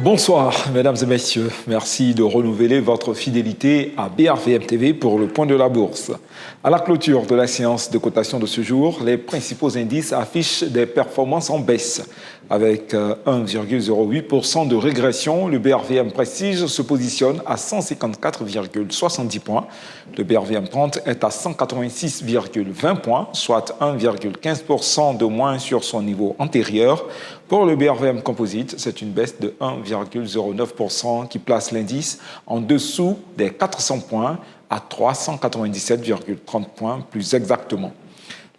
Bonsoir, mesdames et messieurs. Merci de renouveler votre fidélité à BRVM TV pour le point de la bourse. À la clôture de la séance de cotation de ce jour, les principaux indices affichent des performances en baisse. Avec 1,08% de régression, le BRVM Prestige se positionne à 154,70 points. Le BRVM 30 est à 186,20 points, soit 1,15% de moins sur son niveau antérieur. Pour le BRVM Composite, c'est une baisse de 1,09% qui place l'indice en dessous des 400 points à 397,30 points plus exactement.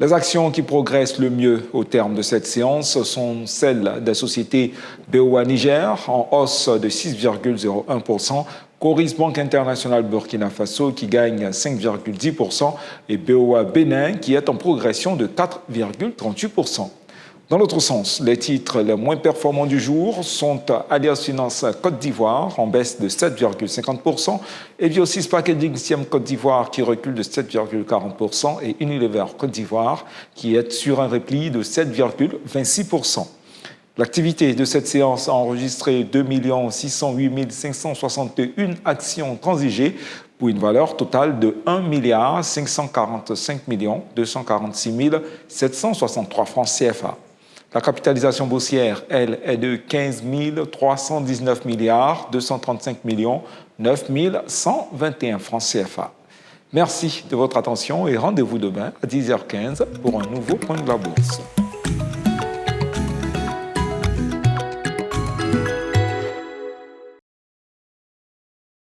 Les actions qui progressent le mieux au terme de cette séance sont celles des sociétés BOA Niger en hausse de 6,01%, Coris Banque Internationale Burkina Faso qui gagne 5,10% et BOA Bénin qui est en progression de 4,38%. Dans l'autre sens, les titres les moins performants du jour sont Alliance Finance Côte d'Ivoire en baisse de 7,50% et Biosis Packaging Siem Côte d'Ivoire qui recule de 7,40% et Unilever Côte d'Ivoire qui est sur un repli de 7,26%. L'activité de cette séance a enregistré 2 608 561 actions transigées pour une valeur totale de 1 545 246 763 francs CFA. La capitalisation boursière, elle, est de 15 319 235 9 121 francs CFA. Merci de votre attention et rendez-vous demain à 10h15 pour un nouveau point de la bourse.